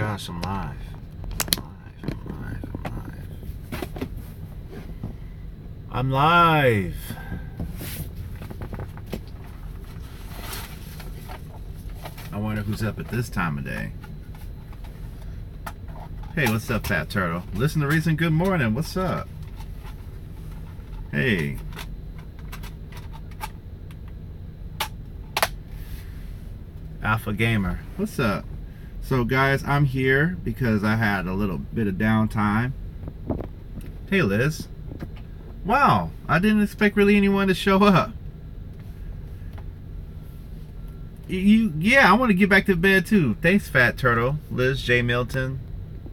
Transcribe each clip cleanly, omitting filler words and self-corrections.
gosh, I'm live. I'm live. I wonder who's up at this time of day. Hey, what's up, Fat Turtle? Listen to Reason, good morning. What's up? Hey. Alpha Gamer, what's up? So guys, I'm here because I had a little bit of downtime. Hey Liz. Wow, I didn't expect really anyone to show up. Yeah, I want to get back to bed too. Thanks, Fat Turtle. Liz J. Milton.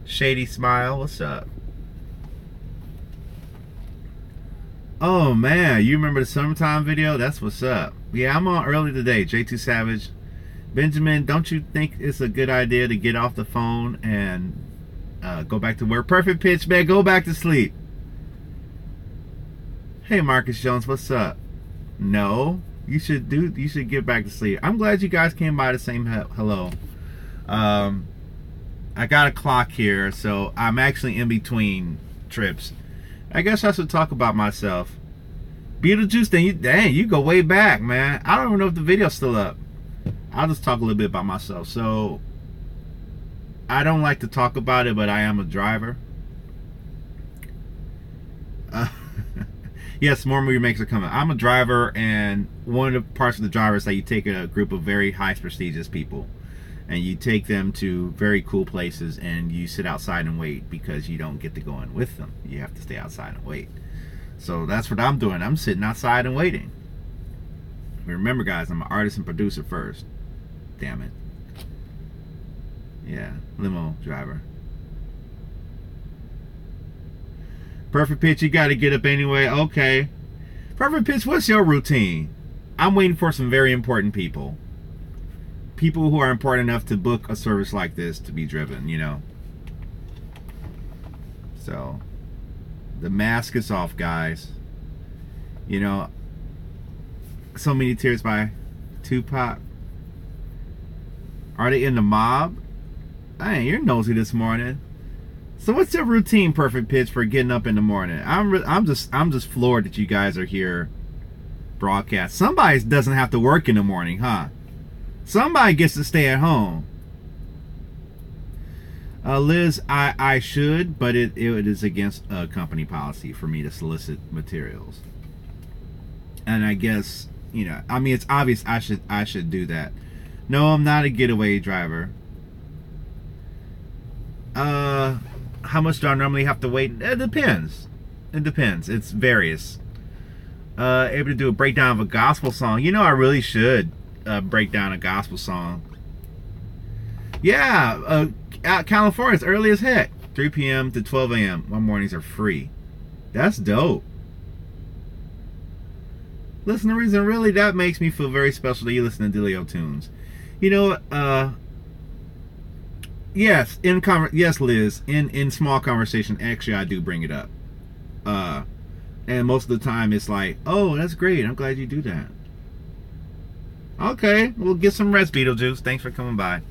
Shady Smile, what's up? Oh man, you remember the summertime video? That's what's up. Yeah, I'm on early today. J2 Savage. Benjamin, don't you think it's a good idea to get off the phone and go back to work? Perfect Pitch, man, go back to sleep. Hey Marcus Jones, what's up? No, you should get back to sleep. I'm glad you guys came by to say hello. I got a clock here, so I'm actually in between trips. I guess I should talk about myself. Beetlejuice, then you go way back, man. I don't even know if the video's still up. I'll just talk a little bit about myself. So, I don't like to talk about it, but I am a driver. Yes, more movie remakes are coming. I'm a driver, and one of the parts of the driver is that you take a group of very high prestigious people, and you take them to very cool places, and you sit outside and wait because you don't get to go in with them. You have to stay outside and wait. So that's what I'm doing. I'm sitting outside and waiting. Remember, guys, I'm an artist and producer first. Damn it. Yeah, limo driver. Perfect Pitch, you got to get up anyway. Okay. Perfect Pitch, what's your routine? I'm waiting for some very important people. People who are important enough to book a service like this to be driven, you know. So, the mask is off, guys. You know, So Many Tears by Tupac. Are they in the mob? Dang, you're nosy this morning. So what's your routine, Perfect Pitch, for getting up in the morning? I'm just floored that you guys are here broadcast. Somebody doesn't have to work in the morning, huh? Somebody gets to stay at home. Liz, I should, but it is against company policy for me to solicit materials. And I guess, you know, I mean, it's obvious I should do that. No, I'm not a getaway driver. How much do I normally have to wait? It depends. It depends. It's various. Able to do a breakdown of a gospel song. You know, I really should break down a gospel song. Yeah, out California, it's early as heck. 3 p.m. to 12 a.m. My mornings are free. That's dope. Listen to Reason, really, that makes me feel very special that you listen to Dillio tunes. You know, yes, yes, Liz, in small conversation, actually, I do bring it up. And most of the time, it's like, oh, that's great. I'm glad you do that. Okay, we'll get some rest, Beetlejuice. Thanks for coming by.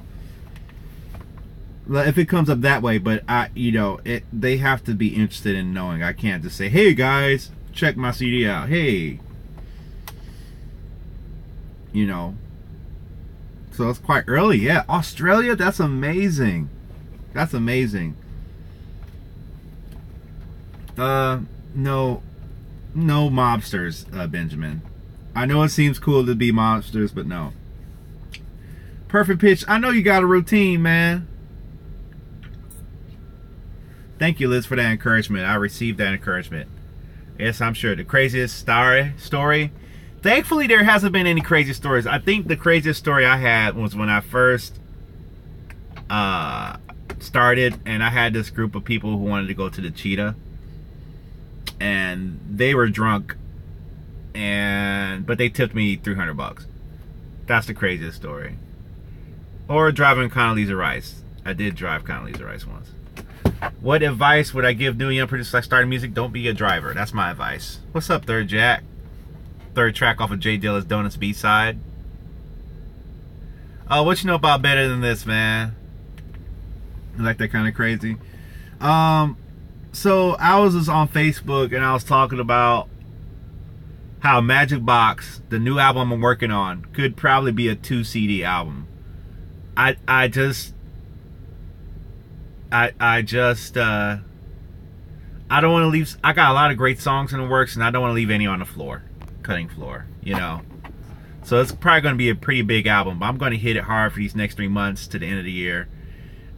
If it comes up that way, but you know, they have to be interested in knowing. I can't just say, hey guys, check my CD out. Hey, you know. So it's quite early. Yeah, Australia. That's amazing. That's amazing. No mobsters, Benjamin. I know it seems cool to be mobsters, but no. Perfect Pitch. I know you got a routine, man. Thank you, Liz, for that encouragement. I received that encouragement. Yes, I'm sure. The craziest story. Thankfully, there hasn't been any crazy stories. I think the craziest story I had was when I first started, and I had this group of people who wanted to go to the Cheetah, and they were drunk, but they tipped me $300. That's the craziest story. Or driving Condoleezza Rice. I did drive Condoleezza Rice once. What advice would I give new young producers like starting music? Don't be a driver. That's my advice. What's up, Third Jack? Third track off of J Dilla's Donuts B-side. Oh, what you know about Better Than This, man? Like that kind of crazy. So I was just on Facebook and I was talking about how Majykbox, the new album I'm working on, could probably be a 2 CD album. I don't want to leave. I got a lot of great songs in the works, and I don't want to leave any on the floor, cutting floor, you know. So it's probably going to be a pretty big album, but I'm going to hit it hard for these next 3 months to the end of the year,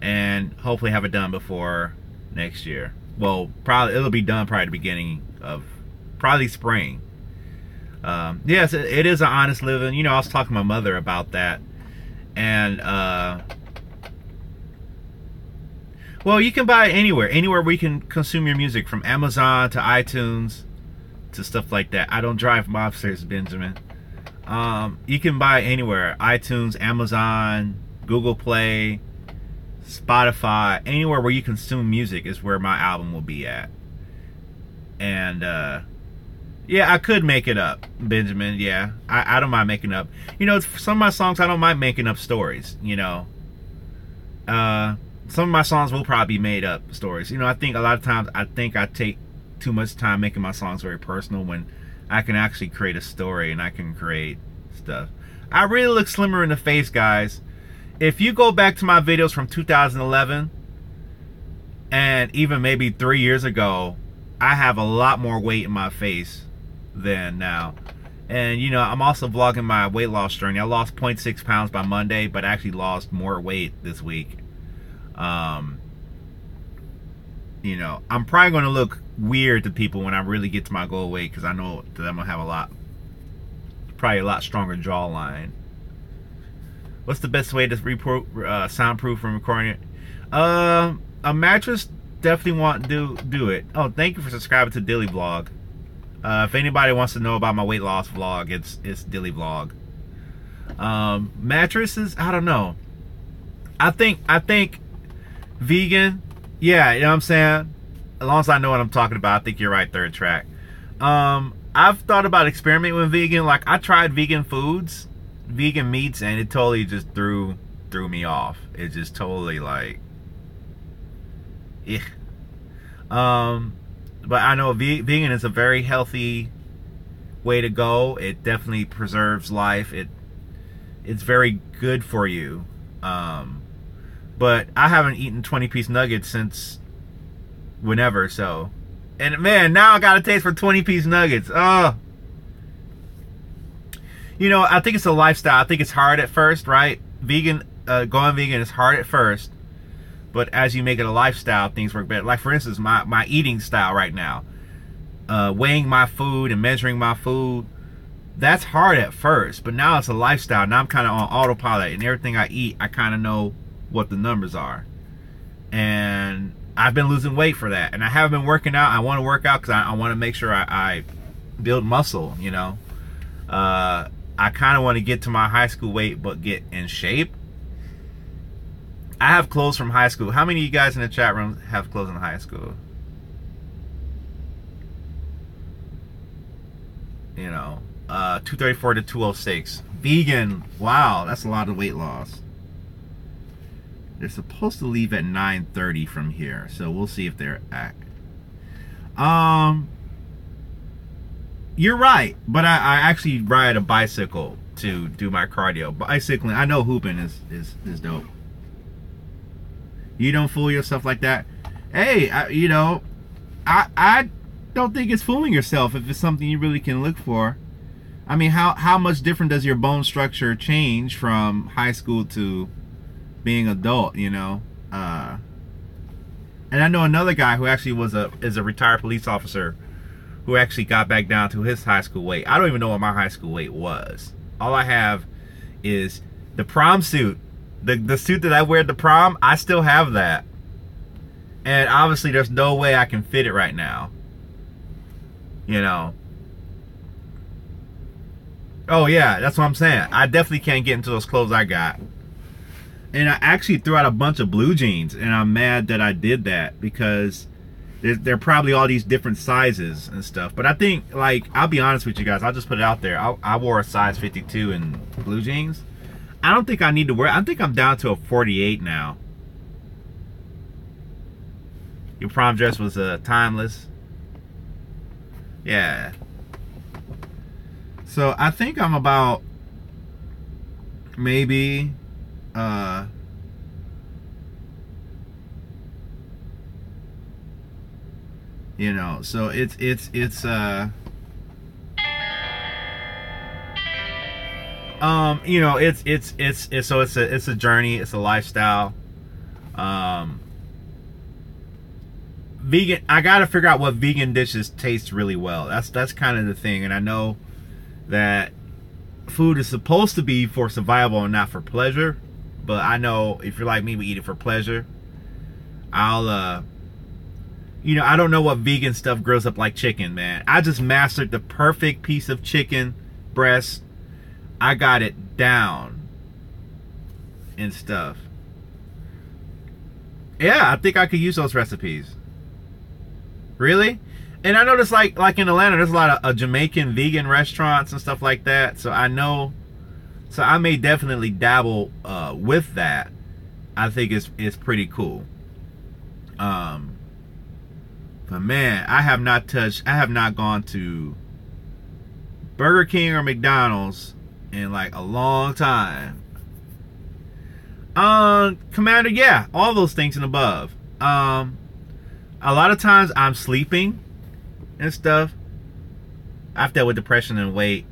and hopefully have it done before next year. Well, probably it'll be done probably the beginning of probably spring. Yes, it is an honest living. You know, I was talking to my mother about that, and well, you can buy it anywhere where you can consume your music, from Amazon to iTunes to stuff like that. I don't drive mobsters, Benjamin. You can buy it anywhere: iTunes, Amazon, Google Play, Spotify. Anywhere where you consume music is where my album will be at. And yeah, I could make it up, Benjamin. Yeah, I don't mind making up. You know, some of my songs, I don't mind making up stories, you know. Some of my songs will probably be made up stories. You know, I think a lot of times I take too much time making my songs very personal when I can actually create a story and I can create stuff. I really look slimmer in the face, guys. If you go back to my videos from 2011 and even maybe 3 years ago, I have a lot more weight in my face than now. And you know, I'm also vlogging my weight loss journey. I lost 0.6 pounds by Monday, but I actually lost more weight this week. You know, I'm probably going to look weird to people when I really get to my goal weight, because I know that I'm going to have probably a lot stronger jawline. What's the best way to soundproof from recording it? A mattress, definitely want to do it. Oh, thank you for subscribing to Dillie vlog. If anybody wants to know about my weight loss vlog, it's Dillie vlog. Mattresses, I don't know. I think vegan, yeah, you know what I'm saying? As long as I know what I'm talking about, I think you're right, third track. I've thought about experimenting with vegan. Like, I tried vegan foods, vegan meats, and it totally just threw me off. It just totally like, but I know vegan is a very healthy way to go. It definitely preserves life. It's very good for you. But I haven't eaten 20-piece nuggets since whenever, so. And man, now I got a taste for 20-piece nuggets. Oh. You know, I think it's a lifestyle. I think it's hard at first, right? Going vegan is hard at first. But as you make it a lifestyle, things work better. Like, for instance, my eating style right now. Weighing my food and measuring my food. That's hard at first. But now it's a lifestyle. Now I'm kind of on autopilot. And everything I eat, I kind of know what the numbers are. And I've been losing weight for that. And I haven't been working out. I want to work out because I want to make sure I build muscle, you know. I kind of want to get to my high school weight, but get in shape. I have clothes from high school. How many of you guys in the chat room have clothes in high school? You know, 234 to 206. Vegan. Wow, that's a lot of weight loss. They're supposed to leave at 9:30 from here, so we'll see if they're at. You're right, but I actually ride a bicycle to do my cardio. Bicycling, I know hooping is dope. You don't fool yourself like that. Hey, you know, I don't think it's fooling yourself if it's something you really can look for. I mean, how much different does your bone structure change from high school to being adult, you know? And I know another guy who actually is a retired police officer who actually got back down to his high school weight. I don't even know what my high school weight was. All I have is the prom suit. The suit that I wear at the prom, I still have that. And obviously there's no way I can fit it right now. You know. Oh yeah, that's what I'm saying. I definitely can't get into those clothes I got. And I actually threw out a bunch of blue jeans, and I'm mad that I did that because they're probably all these different sizes and stuff. But I think, like, I'll be honest with you guys, I'll just put it out there. I wore a size 52 in blue jeans. I don't think I need to wear, I think I'm down to a 48 now. Your prom dress was timeless. Yeah. So I think I'm about maybe you know, so it's you know, it's a journey, it's a lifestyle. Vegan, I gotta figure out what vegan dishes taste really well. That's kind of the thing. And I know that food is supposed to be for survival and not for pleasure, but I know if you're like me, we eat it for pleasure. I'll you know, I don't know what vegan stuff grills up like chicken, man. I just mastered the perfect piece of chicken breast. I got it down and stuff. Yeah, I think I could use those recipes. Really? And I noticed like in Atlanta, there's a lot of Jamaican vegan restaurants and stuff like that. So I know, so I may definitely dabble with that. I think it's pretty cool. But man, I have not gone to Burger King or McDonald's in like a long time. Commander, yeah, all those things and above. A lot of times I'm sleeping and stuff. I've dealt with depression and weight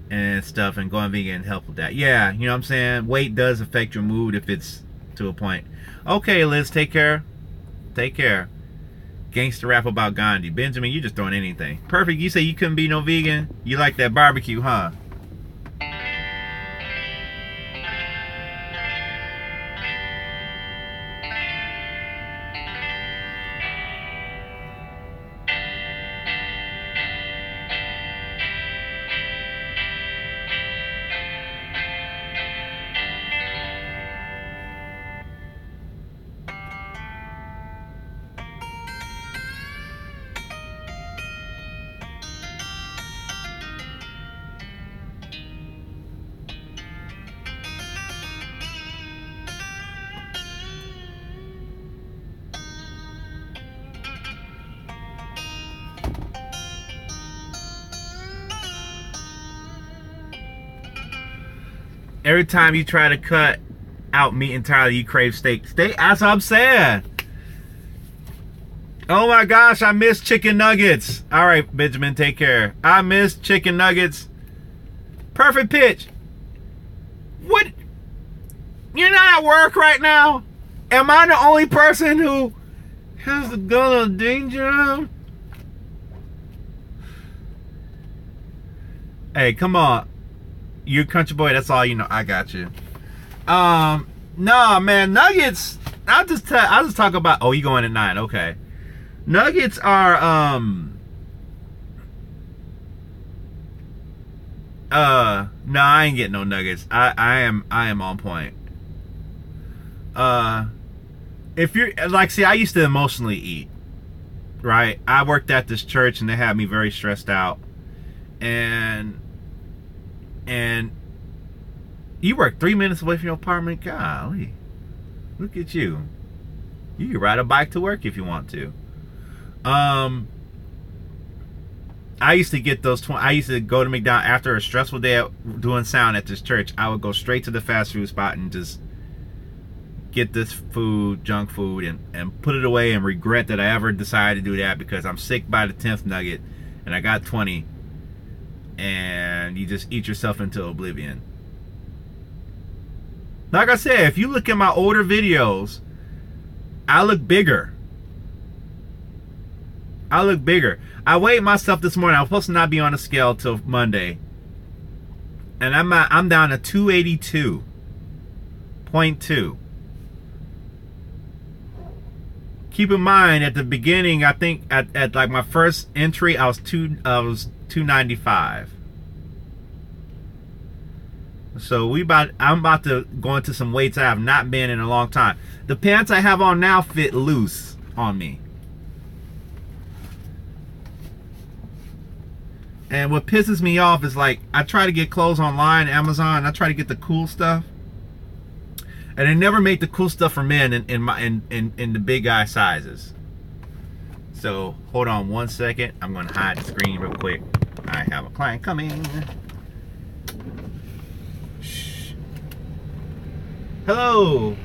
and stuff, and going vegan helped with that. Yeah, you know what I'm saying? Weight does affect your mood if it's to a point. Okay, Liz, take care. Take care. Gangster rap about Gandhi. Benjamin, you just throwing anything. Perfect, you say you couldn't be no vegan? You like that barbecue, huh? Every time you try to cut out meat entirely, you crave steak. Steak? That's what I'm saying. Oh my gosh, I miss chicken nuggets. All right, Benjamin, take care. I miss chicken nuggets. Perfect pitch. What? You're not at work right now? Am I the only person who has the gun of danger? Hey, come on. You country boy, that's all you know. I got you. Nah, man, nuggets. I'll just talk about. Oh, you going at 9? Okay. Nuggets are no, I ain't getting no nuggets. I am on point. If you're like, see, I used to emotionally eat. Right? I worked at this church and they had me very stressed out. And you work 3 minutes away from your apartment. Golly, look at you. You can ride a bike to work if you want to. I used to get those. I used to go to McDonald's after a stressful day doing sound at this church. I would go straight to the fast food spot and just get this food, junk food, and put it away and regret that I ever decided to do that, because I'm sick by the 10th nugget and I got 20. And you just eat yourself into oblivion. Like I said, if you look at my older videos, I look bigger. I look bigger. I weighed myself this morning. I was supposed to not be on the scale till Monday, and I'm down to 282.2. Keep in mind, at the beginning, I think at like my first entry, I was 295. So I'm about to go into some weights I have not been in a long time. The pants I have on now fit loose on me. And what pisses me off is, like, I try to get clothes online, Amazon, I try to get the cool stuff. And they never make the cool stuff for men in the big guy sizes. So hold on 1 second. I'm gonna hide the screen real quick. I have a client coming. Shh. Hello.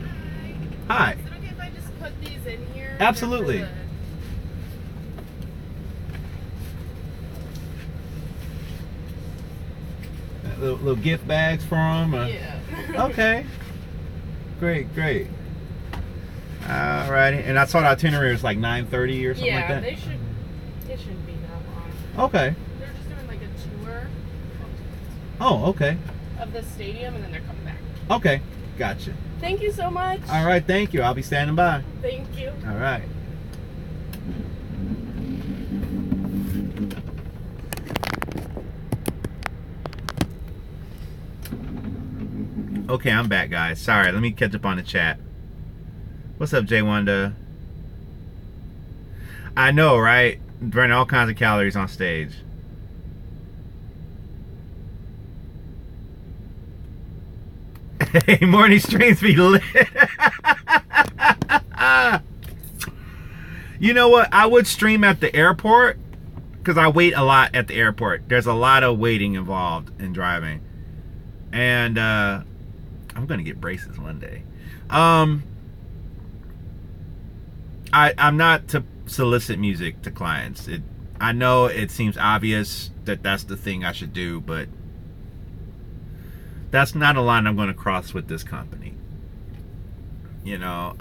Hi. Is it okay if I just put these in here? Absolutely. Little gift bags for them. Yeah. Okay. Great, great. Alrighty. And I saw the itinerary was like 9:30 or something like that. Yeah, it shouldn't be that long. Okay. They're just doing like a tour. Oh, okay. Of the stadium, and then they're coming back. Okay. Gotcha. Thank you so much. All right. Thank you. I'll be standing by. Thank you. All right. Okay, I'm back, guys. Sorry, let me catch up on the chat. What's up, Jay Wanda? I know, right? Burning all kinds of calories on stage. Hey, morning streams be lit. You know what? I would stream at the airport because I wait a lot at the airport. There's a lot of waiting involved in driving. And I'm gonna get braces one day. I'm not to solicit music to clients. I know it seems obvious that that's the thing I should do, but that's not a line I'm gonna cross with this company. You know,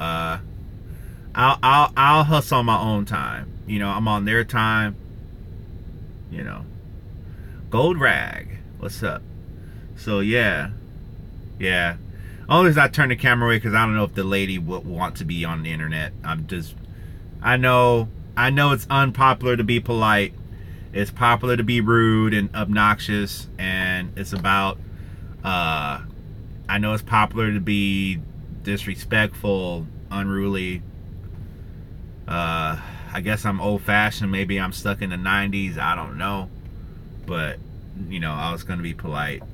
I'll hustle on my own time. You know, I'm on their time. You know, Gold Rag, what's up? So yeah. Only reason I turn the camera away because I don't know if the lady would want to be on the internet. I know it's unpopular to be polite. It's popular to be rude and obnoxious, and it's about. I know it's popular to be disrespectful, unruly. I guess I'm old-fashioned. Maybe I'm stuck in the 90s. I don't know, but you know, I was gonna be polite.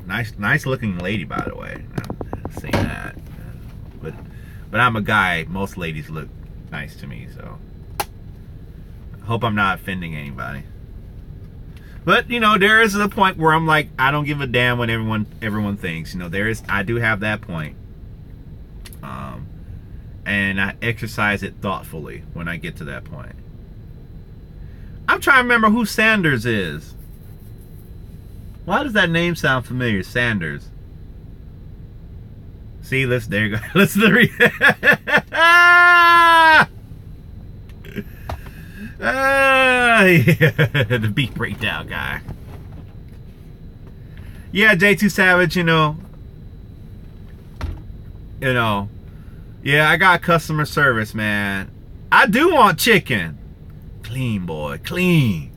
Nice looking lady, by the way. I'm saying that, but I'm a guy. Most ladies look nice to me, so I hope I'm not offending anybody. But you know, there is a point where I'm like, I don't give a damn what everyone thinks. You know, I do have that point, and I exercise it thoughtfully when I get to that point. I'm trying to remember who Sanders is. Why does that name sound familiar? Sanders. See, there you go. Listen to yeah. The beat breakdown guy. Yeah, J2 Savage, you know. Yeah, I got customer service, man. I do want chicken. Clean, boy, clean.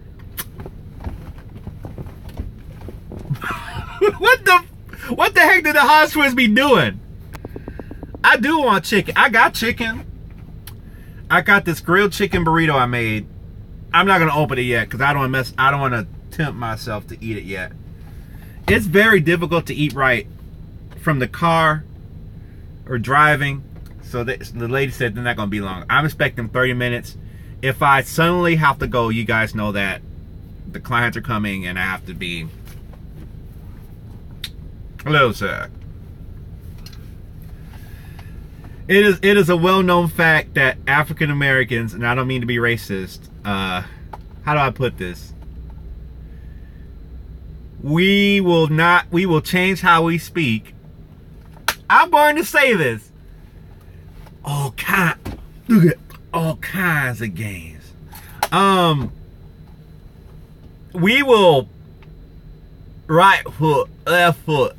What the heck did the hot Swiss be doing? I do want chicken. I got chicken. I got this grilled chicken burrito I made. I'm not gonna open it yet because I don't want to tempt myself to eat it yet. It's very difficult to eat right from the car or driving. So the lady said they're not gonna be long. I'm expecting 30 minutes. If I suddenly have to go, you guys know that the clients are coming and I have to be. Hello, sir. It is a well-known fact that African Americans, and I don't mean to be racist, how do I put this? We will change how we speak. I'm going to say this. Look at all kinds of games. We will right foot, left foot,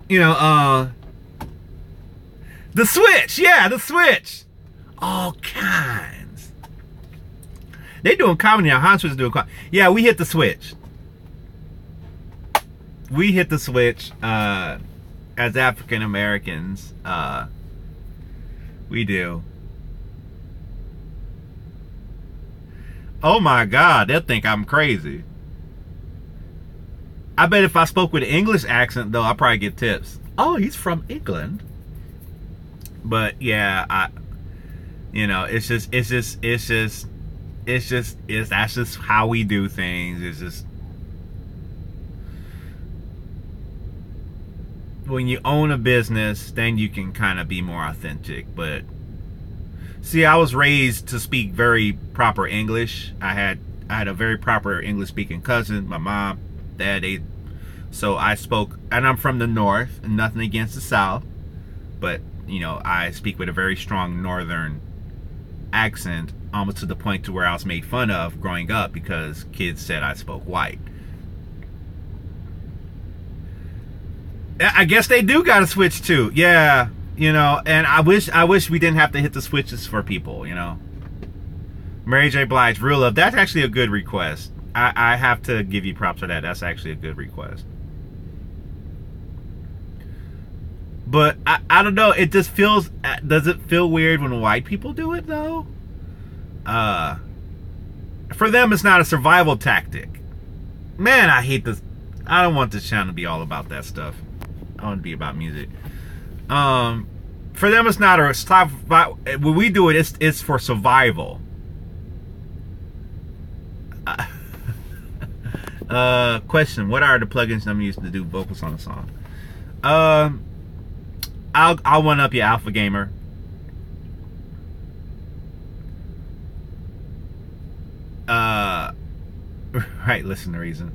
you know, the switch, yeah, the switch. All kinds. They doing comedy now. Hans was doing comedy. Yeah, we hit the switch. We hit the switch as African Americans. We do. Oh my God, they'll think I'm crazy. I bet if I spoke with an English accent, though, I'll probably get tips. Oh, he's from England. But yeah, it's that's just how we do things. It's just when you own a business, then you can kind of be more authentic. But see, I was raised to speak very proper English. I had a very proper English speaking cousin, my mom, dad, so I spoke, and I'm from the north, and nothing against the south, but I speak with a very strong northern accent, almost to the point to where I was made fun of growing up because kids said I spoke white. I guess they do gotta switch too. Yeah, and I wish we didn't have to hit the switches for people, Mary J. Blige, Real Love, that's actually a good request. I have to give you props for that. That's actually a good request. But I don't know, it just feels, does it feel weird when white people do it though? For them it's not a survival tactic. Man, I hate this. I don't want this channel to be all about that stuff. I want to be about music. For them it's not a, when we do it, it's for survival. Question, what are the plugins I'm using to do vocals on a song? I'll one up your Alpha Gamer. Right, listen to reason.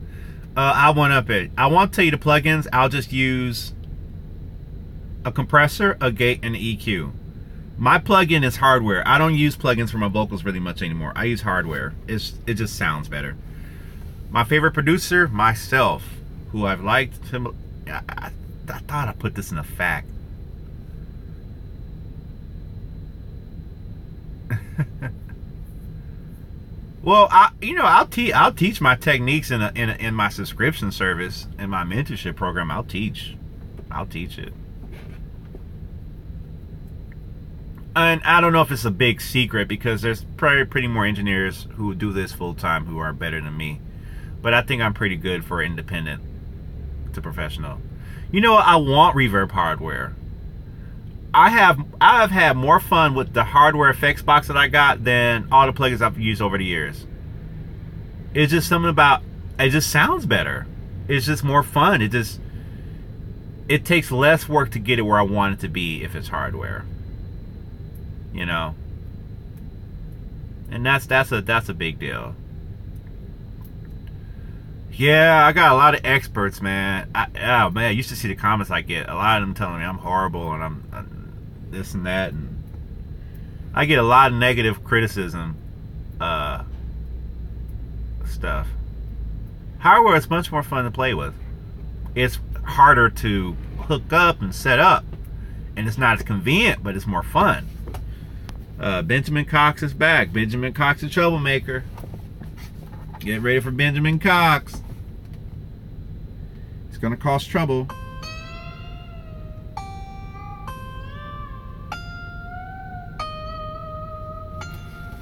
I'll one up it. I won't tell you the plugins. I'll just use a compressor, a gate, and an EQ. My plugin is hardware. I don't use plugins for my vocals really much anymore. I use hardware. It just sounds better. My favorite producer, myself, who I've liked him. I thought I put this in a fact. Well, I'll teach my techniques in my subscription service, in my mentorship program. I'll teach it. And I don't know if it's a big secret because there's probably pretty more engineers who do this full time who are better than me. But I think I'm pretty good for independent to professional. I want reverb hardware. I have had more fun with the hardware effects box that I got than all the plugins I've used over the years. It's just something about it just sounds better. It's just more fun. It takes less work to get it where I want it to be if it's hardware. And that's a big deal. Yeah, I got a lot of experts, man. I used to see the comments I get. A lot of them telling me I'm horrible and I'm this and that, and I get a lot of negative criticism stuff. Hardware is much more fun to play with. It's harder to hook up and set up, and it's not as convenient, but it's more fun. Benjamin Cox is back. Benjamin Cox, the troublemaker. Get ready for Benjamin Cox. It's gonna cause trouble.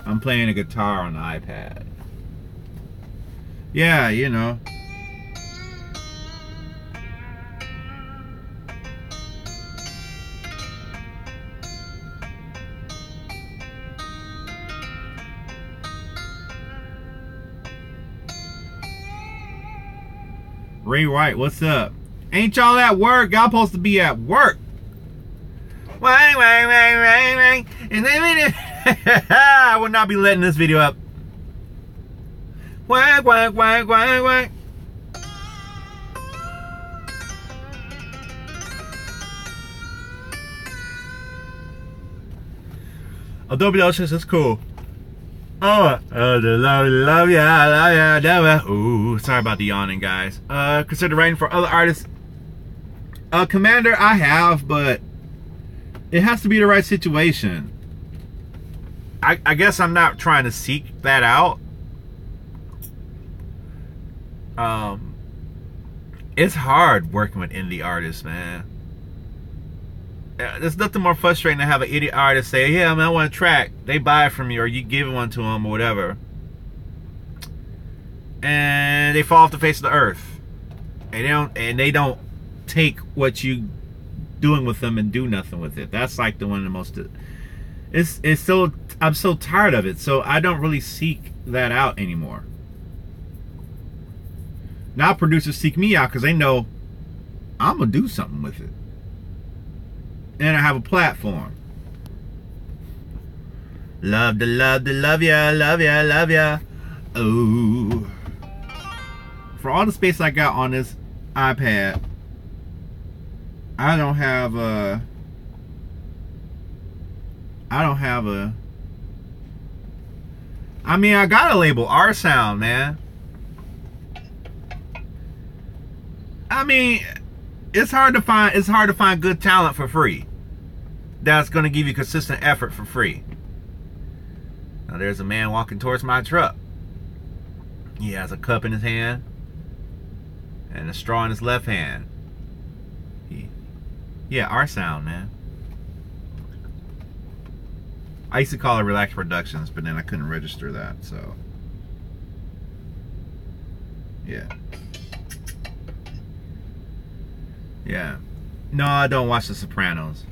I'm playing a guitar on the iPad. Yeah, Ray White, what's up? Ain't y'all at work? Y'all supposed to be at work. Wang, wang, wang, wang, wang. I will not be letting this video up. Wang, wang, wang, wang, wang. Adobe Audition is cool. Oh, love ya. Ooh, sorry about the yawning, guys. Consider writing for other artists. Commander, I have, but it has to be the right situation. I guess I'm not trying to seek that out. It's hard working with indie artists, man. There's nothing more frustrating than have an idiot artist say, yeah, man, I want a track. They buy it from you, or you give one to them, or whatever. And they fall off the face of the earth. and they don't take what you doing with them and do nothing with it. That's like the one of the most. It's so, I'm so tired of it. So I don't really seek that out anymore. Now producers seek me out because they know I'm gonna do something with it, and I have a platform. Love ya, love ya, love ya. Oh, for all the space I got on this iPad, I don't have a. I mean, I got a label, R Sound, man. I mean, it's hard to find good talent for free. That's gonna give you consistent effort for free. Now there's a man walking towards my truck. He has a cup in his hand and a straw in his left hand. Yeah, R Sound, man. I used to call it Relax Productions, but then I couldn't register that, so yeah. Yeah. No, I don't watch The Sopranos.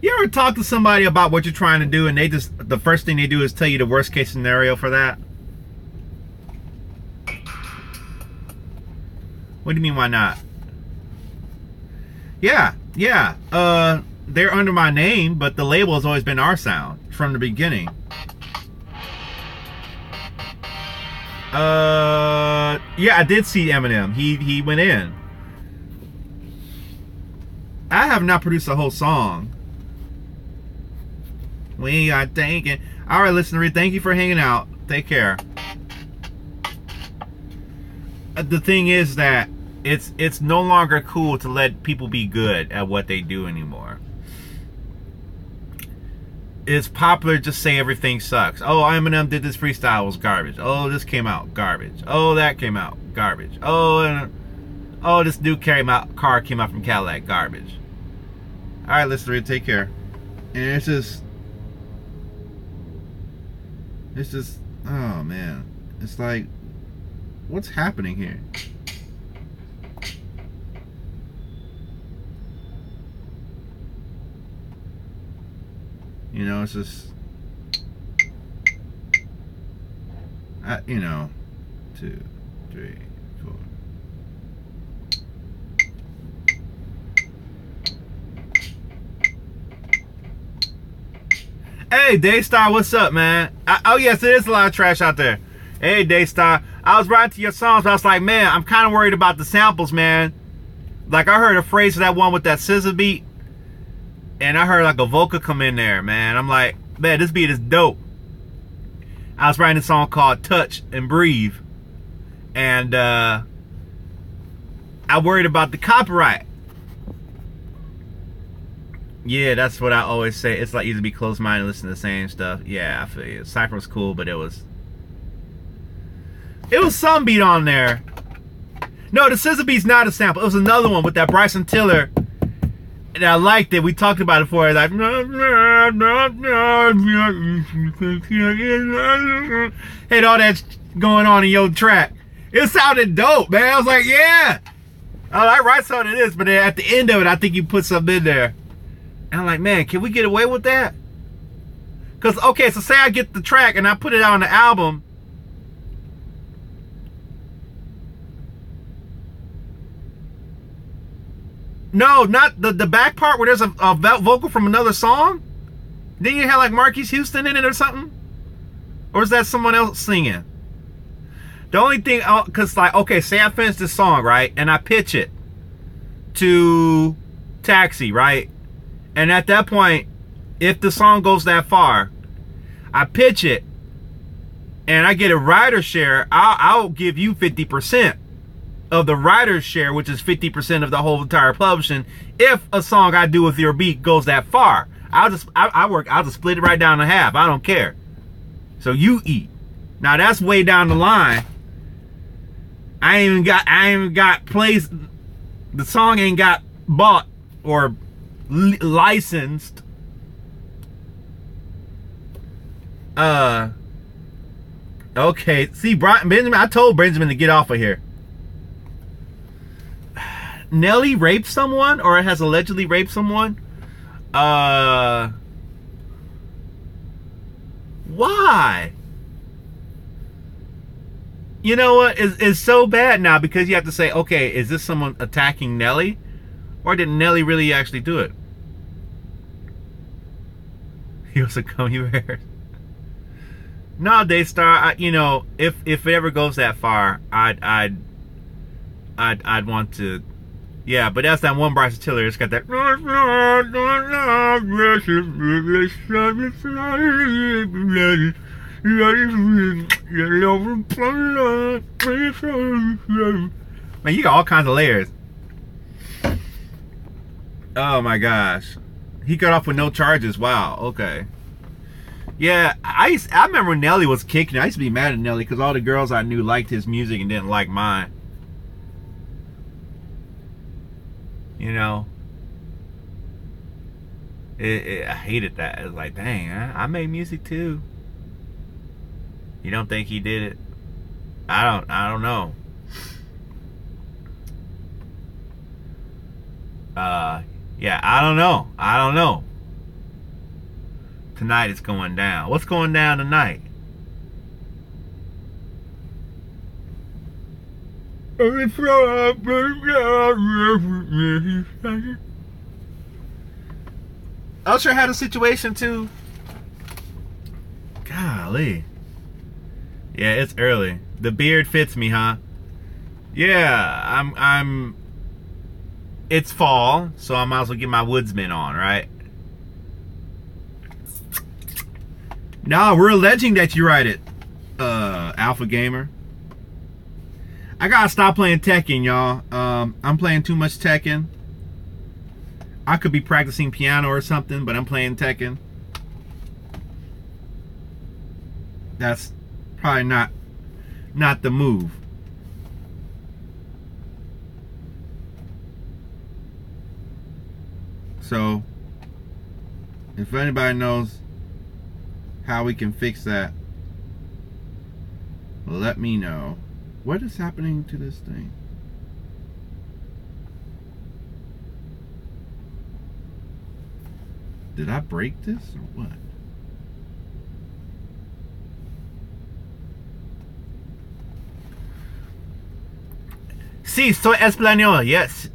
You ever talk to somebody about what you're trying to do and they just, the first thing they do is tell you the worst case scenario for that? What do you mean, why not? Yeah. They're under my name, but the label has always been R Sound from the beginning. Yeah, I did see Eminem. He went in. I have not produced a whole song. We are thinking. All right, listener, thank you for hanging out. Take care. The thing is that it's no longer cool to let people be good at what they do anymore. It's popular to just say everything sucks. Oh, Eminem did this freestyle, was garbage. Oh, this came out garbage. Oh, that came out garbage. Oh, this new car came out from Cadillac, garbage. All right, listener, take care. And it's just, oh man, it's like, what's happening here? You know, it's just, you know, 2, 3, 4. Hey, Daystar, what's up, man? Oh, yes, there is a lot of trash out there. Hey, Daystar. I was writing to your songs, but I was like, man, I'm kind of worried about the samples, man. Like, I heard a phrase of that one with that scissor beat, and I heard like a vocal come in there, man. I'm like, man, this beat is dope. I was writing a song called Touch and Breathe, and I worried about the copyright. Yeah, that's what I always say. It's like easy to be close-minded and listen to the same stuff. Yeah, I feel you. Cypher was cool, but it was some beat on there. No, the scissor beat's not a sample. It was another one with that Bryson Tiller. And I liked it. We talked about it before. Like, had all that going on in your track. It sounded dope, man. I was like, yeah. I write something to this, but then at the end of it, I think you put something in there. And I'm like, man, can we get away with that? Because, okay, so say I get the track and I put it out on the album. No, not the back part where there's a vocal from another song. Then you have like Marquise Houston in it or something? Or is that someone else singing? The only thing, because like, okay, say I finish this song, right? And I pitch it to Taxi, right? And at that point, if the song goes that far, I pitch it and I get a writer share, I'll give you 50% of the writer's share, which is 50% of the whole entire publishing. If a song I do with your beat goes that far, I'll just split it right down to half. I don't care. So you eat. Now that's way down the line. I ain't even got plays. The song ain't got bought or licensed. Okay, see, Benjamin, I told Benjamin to get off of here. Nelly raped someone, or has allegedly raped someone? Why? You know what? It's so bad now because you have to say, okay, is this someone attacking Nelly? Or did Nelly really actually do it? He was a gummy bear. No, Daystar, you know, if it ever goes that far, I'd want to. Yeah, but that's that one Bryce Tiller. It's got that. Man, you got all kinds of layers. Oh my gosh. He got off with no charges. Wow, okay. Yeah, I remember when Nelly was kicking. I used to be mad at Nelly because all the girls I knew liked his music and didn't like mine. You know, I hated that. It was like, dang, I made music too. You don't think he did it? I don't know. Yeah, I don't know. Tonight it's going down. What's going down tonight? Usher had a situation too. Golly. Yeah, it's early. The beard fits me, huh? Yeah, I'm it's fall, so I might as well get my woodsman on, right? No, we're alleging that you write it, Alpha Gamer. I gotta stop playing Tekken, y'all. I'm playing too much Tekken. I could be practicing piano or something, but I'm playing Tekken. That's probably not the move. So, if anybody knows how we can fix that, let me know. What is happening to this thing? Did I break this or what? Sí, soy español, yes.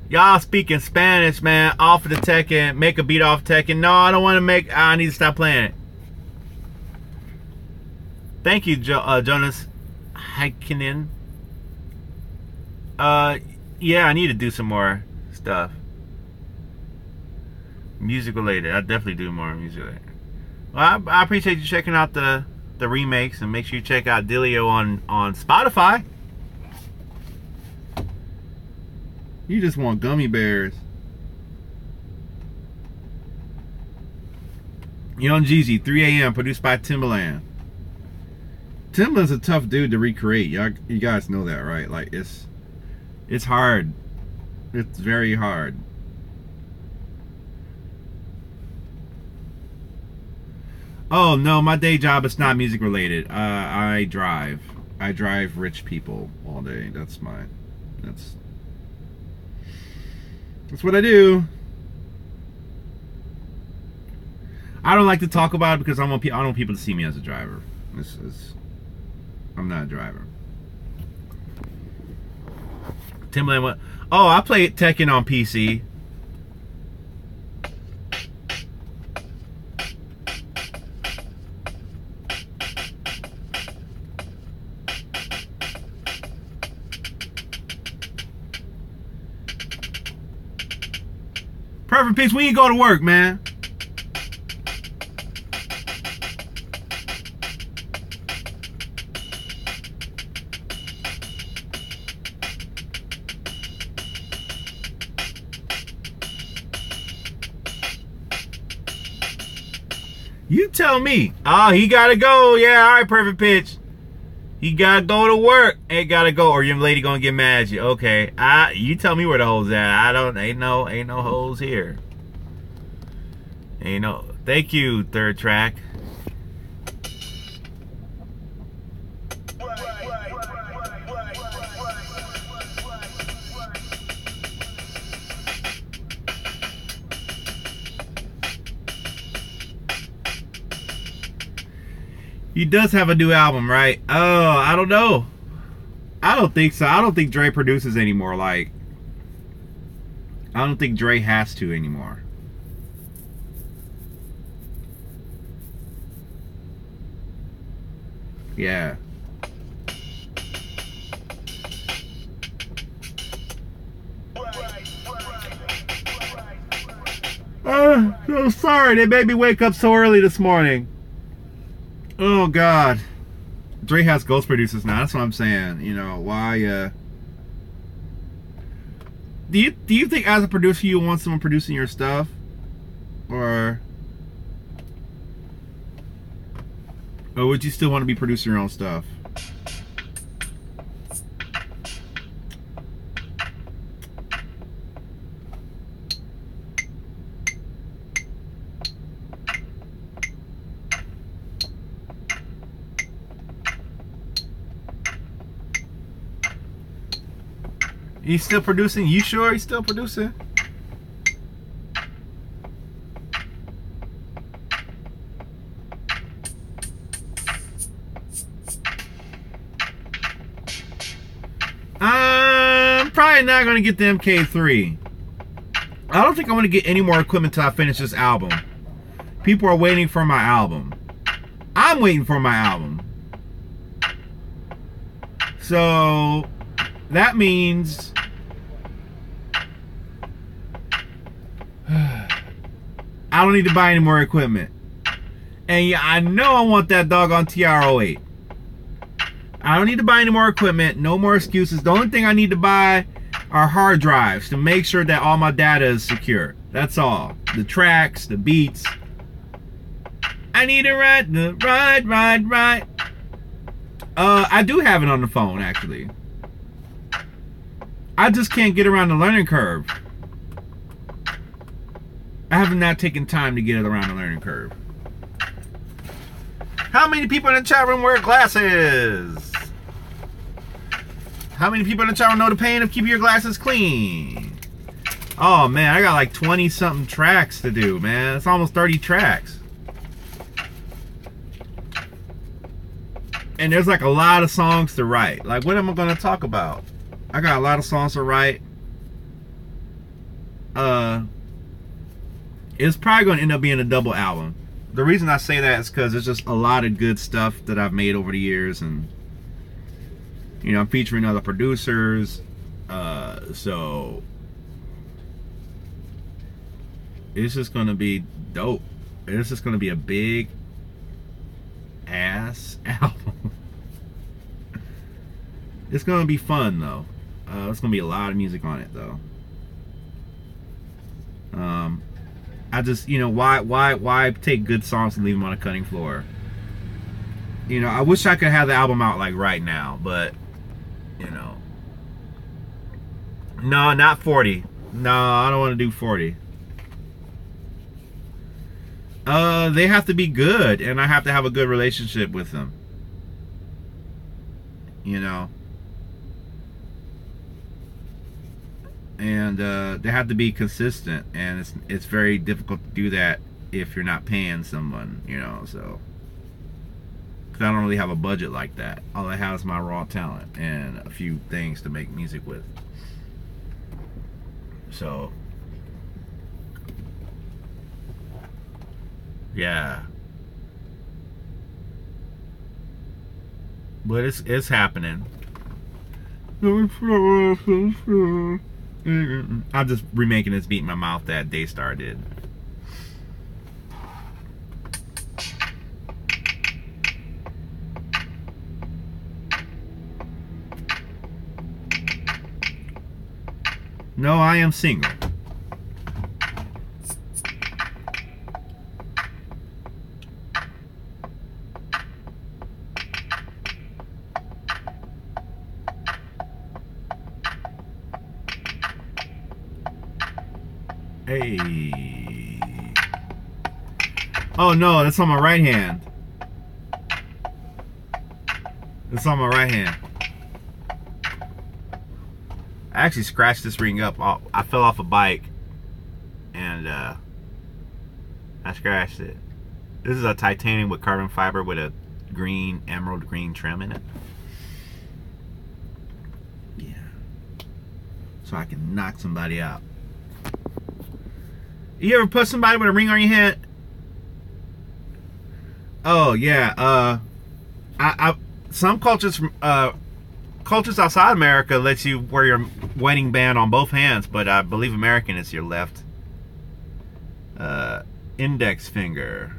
Y'all speaking Spanish, man. Off of the Tekken. Make a beat off Tekken. No, I don't want to make. I need to stop playing it. Thank you, Jonas Heikkinen. Yeah, I need to do some more stuff. Music related. I definitely do more music related. Well, I appreciate you checking out the remakes, and make sure you check out Dillio on Spotify. You just want gummy bears. Young Jeezy, 3 a.m. produced by Timbaland. Timbaland's a tough dude to recreate. You guys know that, right? Like it's hard. It's very hard. Oh no, my day job is not music related. I drive rich people all day. That's what I do. I don't like to talk about it because I don't want people to see me as a driver. I'm not a driver. Timbaland went, oh, I play Tekken on PC. Perfect Peace, when you go to work, man? You tell me. Oh, he gotta go. Yeah, all right, Perfect Pitch. He gotta go to work. Ain't gotta go, or your lady gonna get mad at you. Okay, you tell me where the hoes at. Ain't no hoes here. Ain't no. Thank you, Third Track. He does have a new album, right? Oh, I don't know. I don't think so. I don't think Dre produces anymore. Like, I don't think Dre has to anymore. Yeah. So sorry they made me wake up so early this morning. Oh God. Dre has ghost producers now. That's what I'm saying. You know why? Do you think as a producer you want someone producing your stuff, or would you still want to be producing your own stuff? He's still producing? You sure he's still producing? I'm probably not going to get the MK3. I don't think I'm going to get any more equipment till I finish this album. People are waiting for my album. I'm waiting for my album. So that means I don't need to buy any more equipment. And yeah, I know I want that doggone TR-08. I don't need to buy any more equipment. No more excuses. The only thing I need to buy are hard drives to make sure that all my data is secure. That's all. The tracks, the beats. I need to ride. I do have it on the phone, actually. I just can't get around the learning curve. I have not taken time to get it around the learning curve. How many people in the chat room wear glasses? How many people in the chat room know the pain of keeping your glasses clean? Oh man, I got like 20 something tracks to do, man. It's almost 30 tracks. And there's like a lot of songs to write. Like, what am I gonna talk about? I got a lot of songs to write. It's probably going to end up being a double album. The reason I say that is because there's just a lot of good stuff that I've made over the years, and you know, I'm featuring other producers, so it's just going to be dope. It's just going to be a big ass album. It's going to be fun though. It's going to be a lot of music on it though. I just, you know, why take good songs and leave them on a cutting floor? You know, I wish I could have the album out like right now, but you know, no, not 40. No, I don't want to do 40. They have to be good, and I have to have a good relationship with them. You know, and they have to be consistent, and it's very difficult to do that if you're not paying someone, you know. So, because I don't really have a budget like that. All I have is my raw talent and a few things to make music with. So yeah, but it's happening. I'm just remaking this beat in my mouth that Daystar did. No, I am single. Hey. Oh no, that's on my right hand. It's on my right hand. I actually scratched this ring up. I fell off a bike and I scratched it. This is a titanium with carbon fiber with a green, emerald green trim in it. Yeah. So I can knock somebody out. You ever put somebody with a ring on your head? Oh yeah. Some cultures outside America lets you wear your wedding band on both hands, but I believe American is your left index finger.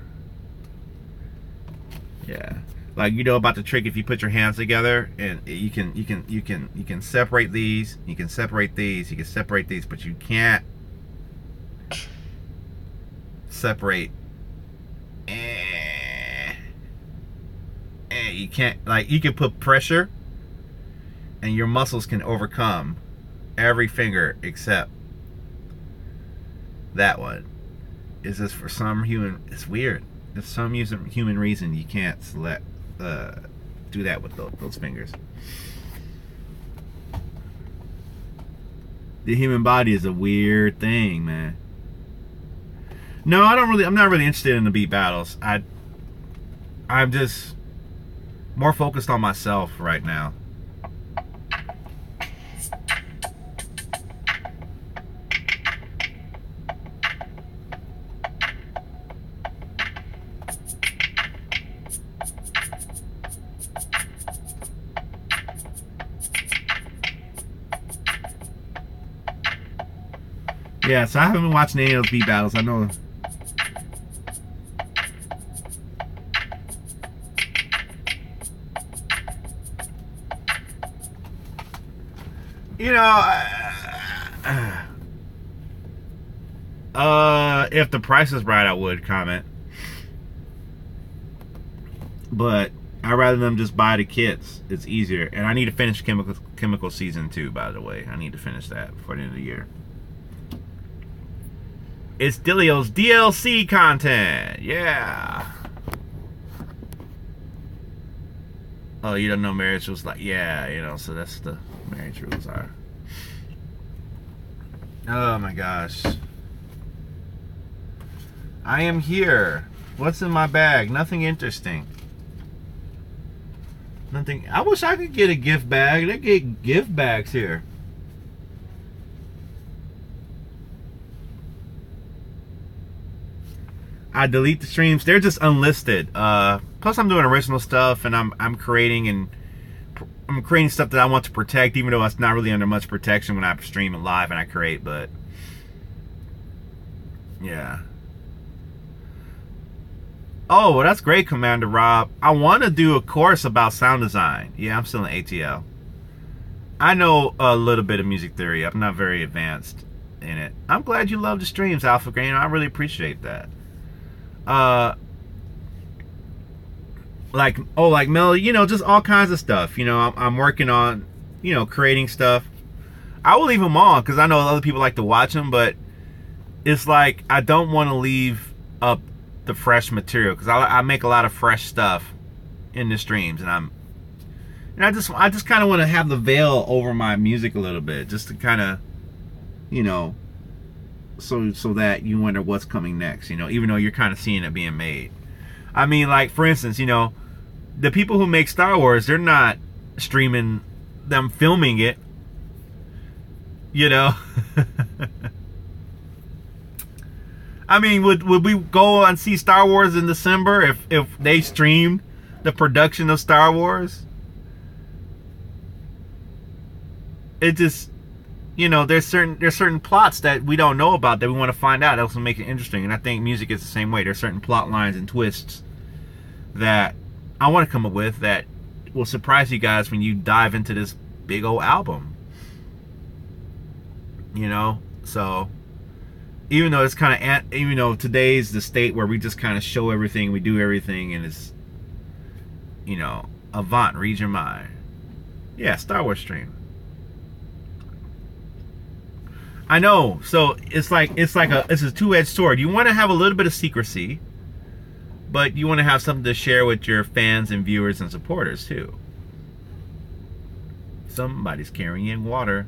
Yeah, like you know about the trick. If you put your hands together, and you can separate these, you can separate these, you can separate these, but you can't separate. You can't, like, you can put pressure and your muscles can overcome every finger except that one. It's just for some human, it's weird. There's some human reason you can't select do that with those fingers. The human body is a weird thing, man. No, I'm not really interested in the beat battles. I'm just more focused on myself right now. Yeah, so I haven't been watching any of those beat battles. I know. You know, if the price is right, I would comment. But I'd rather them just buy the kits. It's easier. And I need to finish Chemical Season 2, by the way. I need to finish that before the end of the year. It's Dillio's DLC content. Yeah. Oh, you don't know marriage rules? Like, yeah, you know, so that's the marriage rules are. Oh my gosh. I am here. What's in my bag? Nothing interesting. Nothing. I wish I could get a gift bag. They get gift bags here. I delete the streams. They're just unlisted. Plus, I'm doing original stuff, and I'm creating stuff that I want to protect, even though it's not really under much protection when I stream it live and I create. But yeah. Oh, well, that's great, Commander Rob. I want to do a course about sound design. Yeah, I'm still in ATL. I know a little bit of music theory. I'm not very advanced in it. I'm glad you love the streams, Alpha Grain. I really appreciate that. Like Melody, you know, just all kinds of stuff. You know, I'm working on, you know, creating stuff. I will leave them on because I know other people like to watch them, but it's like I don't want to leave up the fresh material because I make a lot of fresh stuff in the streams, and I just kind of want to have the veil over my music a little bit, just to kind of, you know, so that you wonder what's coming next, you know, even though you're kind of seeing it being made. I mean, like, for instance, you know, the people who make Star Wars, they're not streaming them filming it, you know. I mean, would we go and see Star Wars in December if they streamed the production of Star Wars? It just, you know, there's certain plots that we don't know about that we want to find out. That also make it interesting. And I think music is the same way. There's certain plot lines and twists that I want to come up with that will surprise you guys when you dive into this big old album. You know, so even though it's kind of, even though today's the state where we just kind of show everything, we do everything, and it's, you know, avant, read your mind. Yeah, Star Wars stream. I know. So it's a two-edged sword. You want to have a little bit of secrecy, but you want to have something to share with your fans and viewers and supporters too. Somebody's carrying water.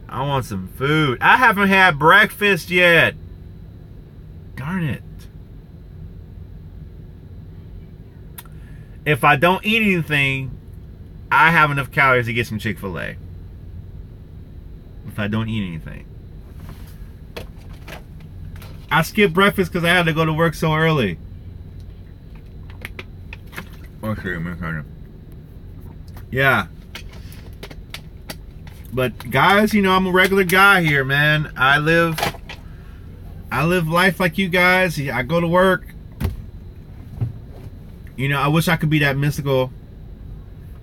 I want some food. I haven't had breakfast yet. Darn it. if I don't eat anything, I have enough calories to get some Chick-fil-A. If I don't eat anything. I skipped breakfast because I had to go to work so early. Yeah. But guys, you know, I'm a regular guy here, man. I live life like you guys. I go to work. You know, I wish I could be that mystical.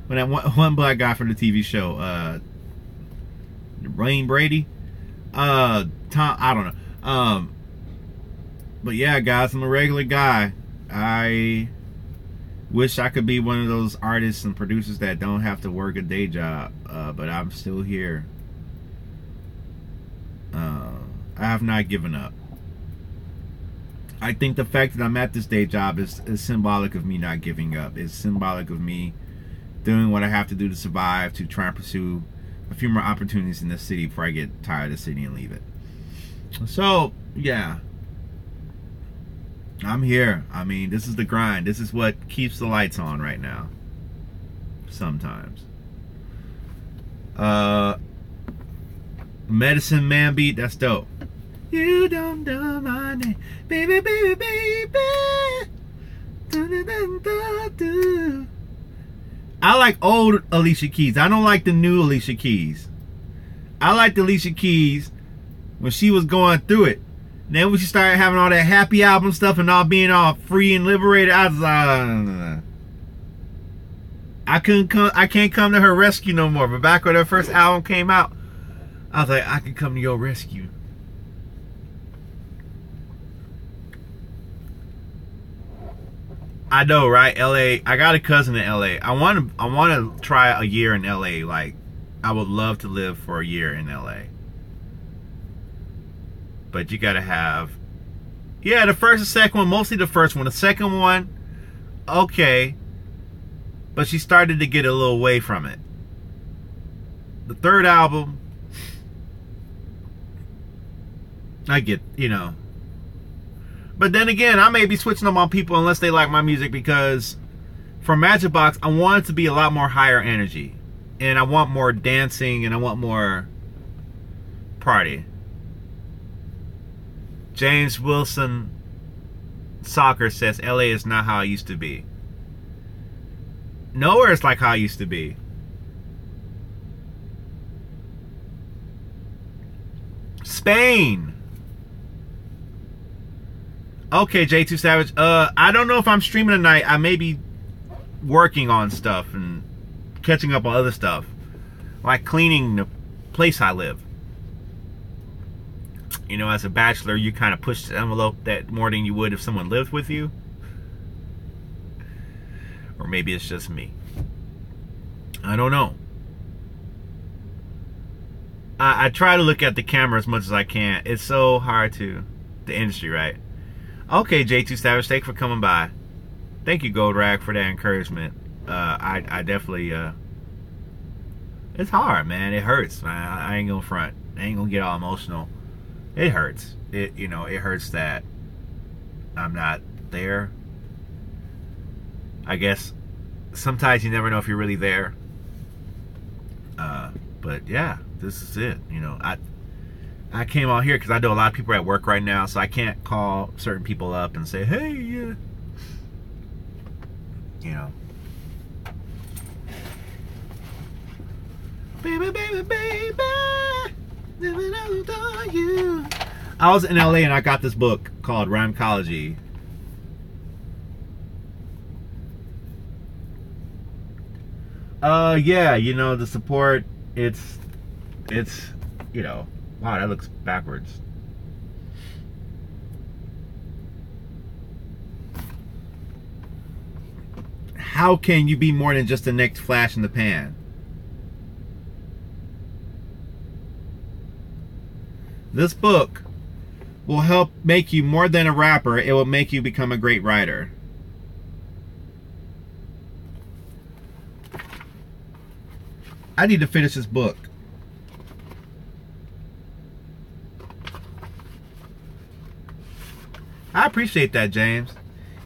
When that one black guy from the TV show, Wayne Brady, Tom, I don't know. But yeah, guys, I'm a regular guy. I wish I could be one of those artists and producers that don't have to work a day job, but I'm still here. I have not given up. I think the fact that I'm at this day job is symbolic of me not giving up. It's symbolic of me doing what I have to do to survive, to try and pursue a few more opportunities in this city before I get tired of the city and leave it. So, yeah. I'm here. I mean, this is the grind. This is what keeps the lights on right now. Sometimes. Medicine Man beat, that's dope. You don't know my name, baby, baby, baby. I like old Alicia Keys. I don't like the new Alicia Keys. I like the Alicia Keys when she was going through it. Then when she started having all that happy album stuff and all being all free and liberated, I was like, I can't come to her rescue no more. But back when her first album came out, I was like, I can come to your rescue. I know, right? LA. I got a cousin in LA. I want to try a year in LA. Like, I would love to live for a year in LA. But you gotta have, yeah, the first and second one, mostly the first one. The second one, okay, but she started to get a little away from it. The third album, I get, you know. But then again, I may be switching them on people unless they like my music, because for Majykbox, I want it to be a lot more higher energy. And I want more dancing, and I want more party. James Wilson Soccer says LA is not how it used to be. Nowhere is like how it used to be. Spain. Okay, J2 Savage. I don't know if I'm streaming tonight. I may be working on stuff and catching up on other stuff, like cleaning the place I live. You know, as a bachelor, you kind of push the envelope that more than you would if someone lived with you. Or maybe it's just me. I don't know. I try to look at the camera as much as I can. It's so hard to. The industry, right? Okay, J2 Savage, thanks for coming by. Thank you, Gold Rag, for that encouragement. I definitely, it's hard, man. It hurts, man. I ain't gonna front. I ain't gonna get all emotional. It hurts. It hurts that I'm not there. I guess sometimes you never know if you're really there. But yeah, this is it. You know, I came out here because I know a lot of people are at work right now, so I can't call certain people up and say, hey, yeah. You know. Baby, baby, baby. I was in LA and I got this book called Rhymecology. Yeah, you know, the support, it's, you know, wow, that looks backwards. How can you be more than just the next flash in the pan? This book will help make you more than a rapper. It will make you become a great writer. I need to finish this book. I appreciate that, James.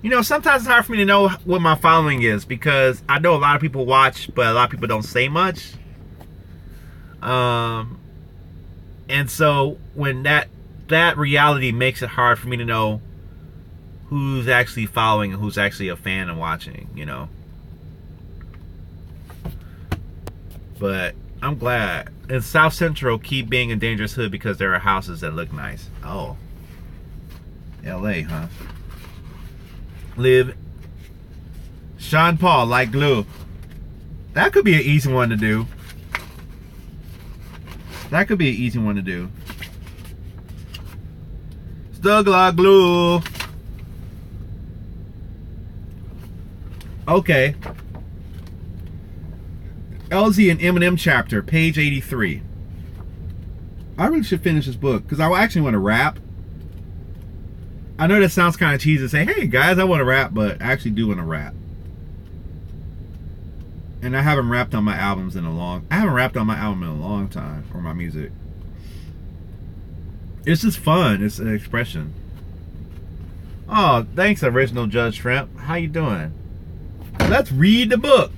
You know, sometimes it's hard for me to know what my following is because I know a lot of people watch, but a lot of people don't say much. And so when that reality makes it hard for me to know who's actually following and who's actually a fan and watching, you know. But I'm glad. In South Central, keep being a dangerous hood because there are houses that look nice. Oh. LA, huh? Live Sean Paul like glue. That could be an easy one to do. That could be an easy one to do. Stuck like glue. Okay. LZ and Eminem chapter, page 83. I really should finish this book because I actually want to rap. I know that sounds kind of cheesy to say, hey guys, I want to rap, but I actually do want to rap. And I haven't rapped on my albums in a long time, or my music. It's just fun. It's an expression. Oh, thanks, Original Judge Shrimp. How you doing? Let's read the book.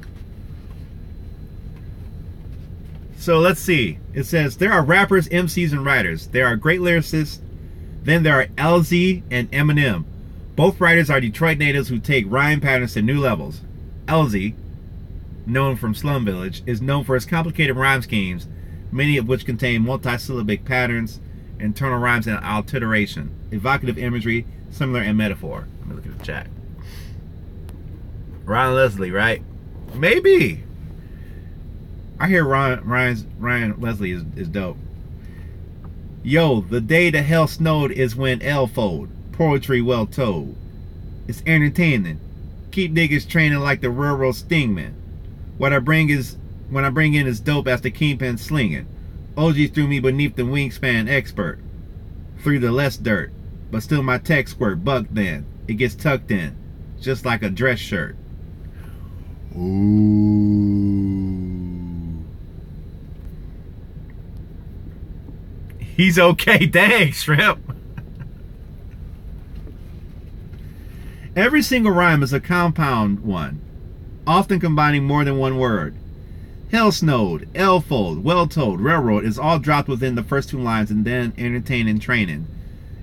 So let's see. It says, there are rappers, MCs, and writers. There are great lyricists. Then there are LZ and Eminem. Both writers are Detroit natives who take rhyme patterns to new levels. LZ, known from Slum Village, is known for his complicated rhyme schemes, many of which contain multisyllabic patterns, internal rhymes, and alliteration, evocative imagery, similar, and metaphor. Let me look at the chat. Ryan Leslie, right? Maybe. I hear Ryan Leslie is dope. Yo, the day the hell snowed is when L fold. Poetry well told. It's entertaining. Keep niggas training like the railroad stingman. When I bring in is dope as the kingpin slinging. OG threw me beneath the wingspan expert. Through the less dirt. But still my tech squirt buck then. It gets tucked in. Just like a dress shirt. Ooh. He's okay. Thanks, Shrimp. Every single rhyme is a compound one, often combining more than one word. Hell snowed, L-fold, well told, railroad is all dropped within the first two lines, and then entertaining training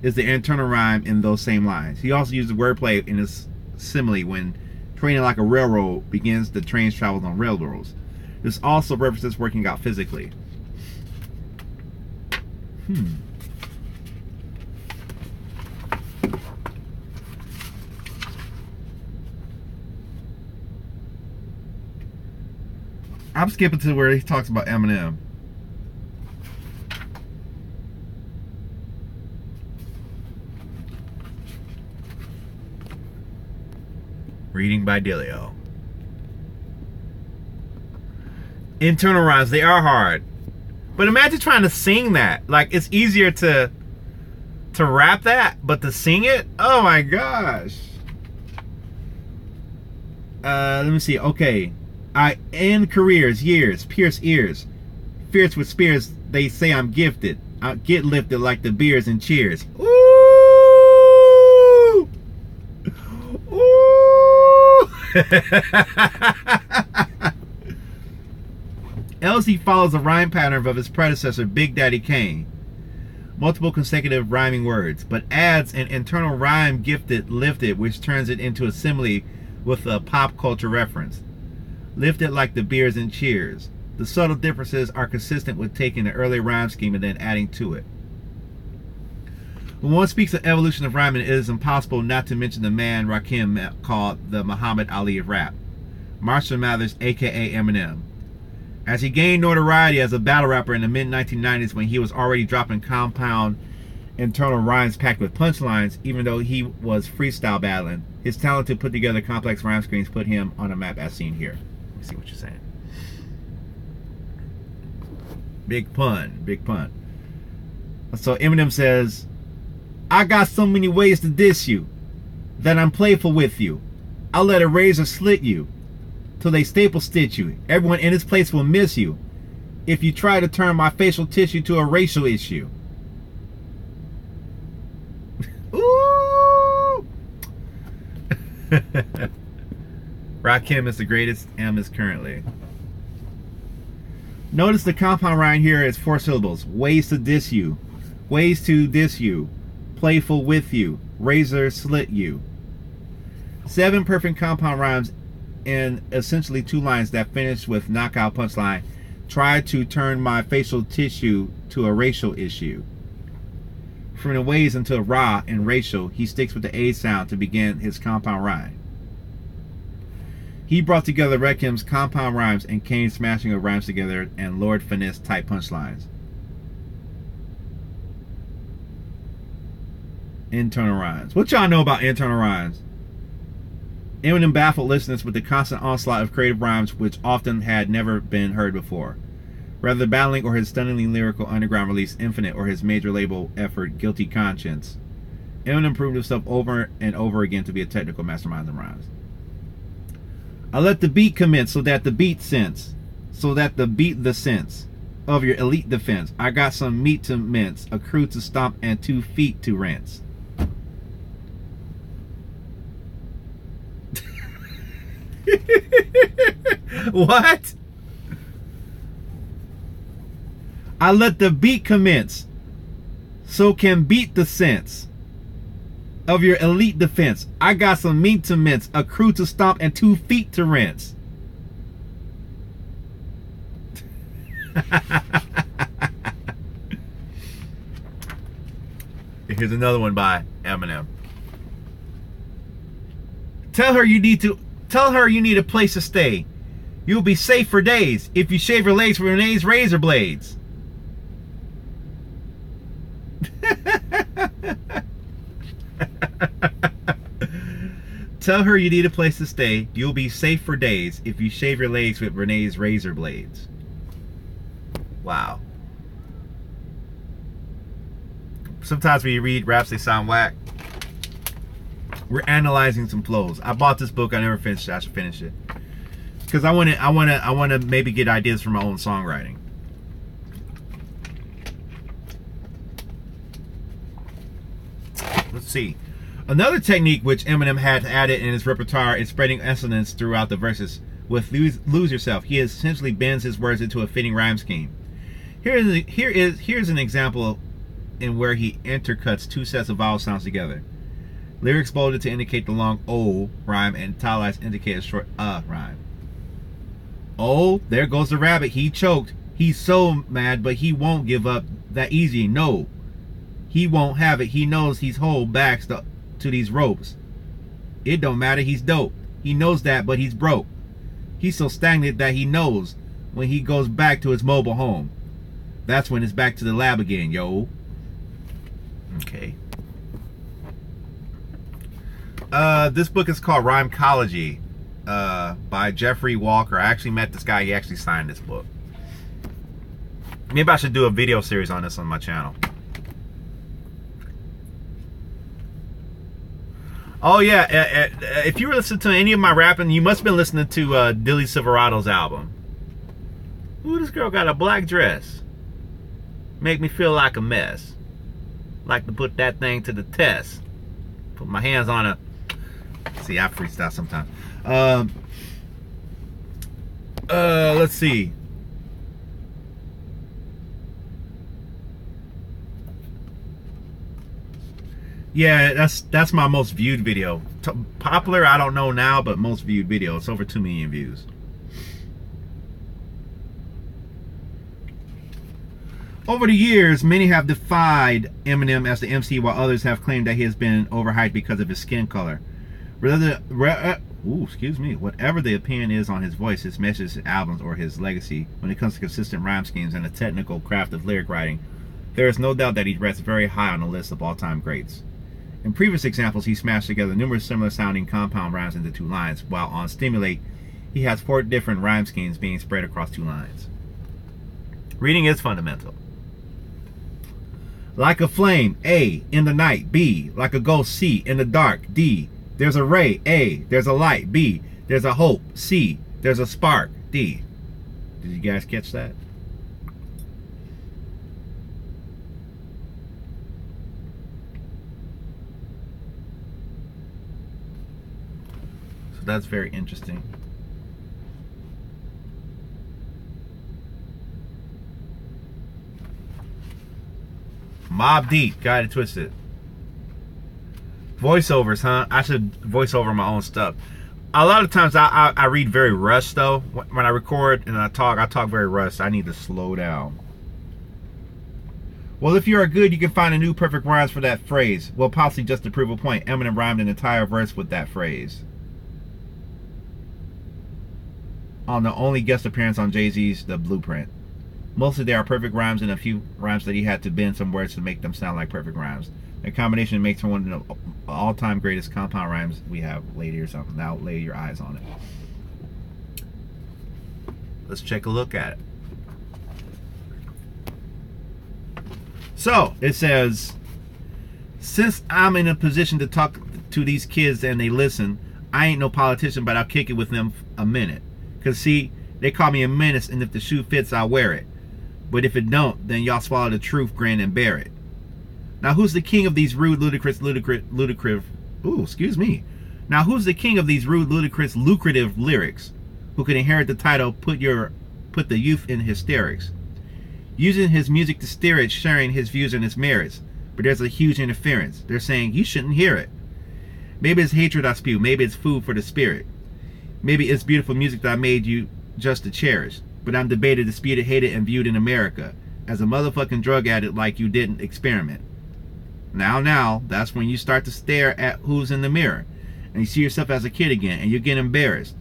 is the internal rhyme in those same lines. He also uses wordplay in his simile when training like a railroad begins, the trains travels on railroads. This also references working out physically. I'm skipping to where he talks about Eminem. Reading by Dillio. Internal rhymes, they are hard. But imagine trying to sing that. Like, it's easier to rap that, but to sing it? Oh my gosh. Let me see. Okay. I end careers, years, pierce ears. Fierce with spears, they say I'm gifted. I get lifted like the beers and cheers. Ooh! Ooh! LZ follows the rhyme pattern of his predecessor, Big Daddy Kane. Multiple consecutive rhyming words, but adds an internal rhyme gifted, lifted, which turns it into a simile with a pop culture reference. Lifted like the beers and cheers. The subtle differences are consistent with taking the early rhyme scheme and then adding to it. When one speaks of evolution of rhyming, it is impossible not to mention the man Rakim called the Muhammad Ali of rap, Marshall Mathers, aka Eminem. As he gained notoriety as a battle rapper in the mid-1990s when he was already dropping compound internal rhymes packed with punchlines, even though he was freestyle battling, his talent to put together complex rhyme schemes put him on a map as seen here. Let me see what you're saying. Big pun, big pun. So Eminem says, I got so many ways to diss you that I'm playful with you. I'll let a razor slit you till they staple stitch you. Everyone in this place will miss you if you try to turn my facial tissue to a racial issue. Ooh! Rakim is the greatest M is currently. Notice the compound rhyme here is 4 syllables. Ways to diss you. Ways to diss you. Playful with you. Razor slit you. 7 perfect compound rhymes in essentially 2 lines that finish with knockout punchline. Try to turn my facial tissue to a racial issue. From the ways until raw and racial, he sticks with the A sound to begin his compound rhyme. He brought together Rakim's compound rhymes and Kane's smashing of rhymes together and Lord Finesse type punchlines. Internal rhymes. What y'all know about internal rhymes? Eminem baffled listeners with the constant onslaught of creative rhymes which often had never been heard before. Rather battling or his stunningly lyrical underground release Infinite or his major label effort Guilty Conscience, Eminem proved himself over and over again to be a technical mastermind in rhymes. I let the beat commence so that the beat sense, so that the beat the sense of your elite defense. I got some meat to mince, a crew to stomp, and 2 feet to rinse. What? I let the beat commence so can beat the sense of your elite defense. I got some meat to mince, a crew to stomp, and 2 feet to rinse. Here's another one by Eminem. Tell her you need a place to stay. You'll be safe for days if you shave your legs with Renee's razor blades. Tell her you need a place to stay. You'll be safe for days if you shave your legs with Renee's razor blades. Wow. Sometimes when you read raps, they sound whack. We're analyzing some flows. I bought this book. I never finished it. I should finish it because I want to maybe get ideas for my own songwriting. Let's see. Another technique which Eminem had added in his repertoire is spreading assonance throughout the verses. With Lose Yourself, he essentially bends his words into a fitting rhyme scheme. Here's an example in where he intercuts 2 sets of vowel sounds together. Lyrics bolded to indicate the long O rhyme and italicized indicate a short rhyme. Oh, there goes the rabbit. He choked. He's so mad, but he won't give up that easy. No, he won't have it. He knows he's whole backs to these ropes. It don't matter. He's dope. He knows that, but he's broke. He's so stagnant that he knows when he goes back to his mobile home. That's when it's back to the lab again, yo. Okay. This book is called Rhymecology by Jeffrey Walker. I actually met this guy. He actually signed this book. Maybe I should do a video series on this on my channel. Oh yeah, if you were listening to any of my rapping, you must have been listening to Dillie Silverado's album. Ooh, this girl got a black dress. Make me feel like a mess. Like to put that thing to the test. Put my hands on a... See, I freestyle sometimes. Let's see. Yeah, that's my most viewed video. Popular, I don't know now, but most viewed video. It's over 2 million views. Over the years, many have defied Eminem as the MC, while others have claimed that he has been overhyped because of his skin color. Whatever the opinion is on his voice, his message, his albums, or his legacy, when it comes to consistent rhyme schemes and the technical craft of lyric writing, there is no doubt that he rests very high on the list of all-time greats. In previous examples, he smashed together numerous similar-sounding compound rhymes into 2 lines, while on Stimulate, he has 4 different rhyme schemes being spread across 2 lines. Reading is fundamental. Like a flame, A, in the night, B, like a ghost, C, in the dark, D, there's a ray, A, there's a light, B, there's a hope, C, there's a spark, D. Did you guys catch that? that's very interesting. Mob Deep, got it twisted. Voiceovers, huh? I should voice over my own stuff. A lot of times I read very rushed though. When I record and I talk very rushed. I need to slow down. Well, if you are good, you can find a new perfect rhymes for that phrase. Well, possibly just to prove a point. Eminem rhymed an entire verse with that phrase. On the only guest appearance on Jay-Z's The Blueprint. Mostly they are perfect rhymes and a few rhymes that he had to bend some words to make them sound like perfect rhymes. The combination makes for one of the all-time greatest compound rhymes we have. Lady or something. Now lay your eyes on it. Let's take a look at it. So, it says, since I'm in a position to talk to these kids and they listen, I ain't no politician, but I'll kick it with them a minute. Because, see, they call me a menace, and if the shoe fits, I'll wear it. But if it don't, then y'all swallow the truth, grin, and bear it. Now, who's the king of these rude, ludicrous, Now, who's the king of these rude, ludicrous, lucrative lyrics? Who can inherit the title, put the youth in hysterics? Using his music to steer it, sharing his views and his merits. But there's a huge interference. They're saying, you shouldn't hear it. Maybe it's hatred I spew. Maybe it's food for the spirit. Maybe it's beautiful music that I made you just to cherish. But I'm debated, disputed, hated, and viewed in America as a motherfucking drug addict like you didn't experiment. Now, that's when you start to stare at who's in the mirror. And you see yourself as a kid again, and you get embarrassed.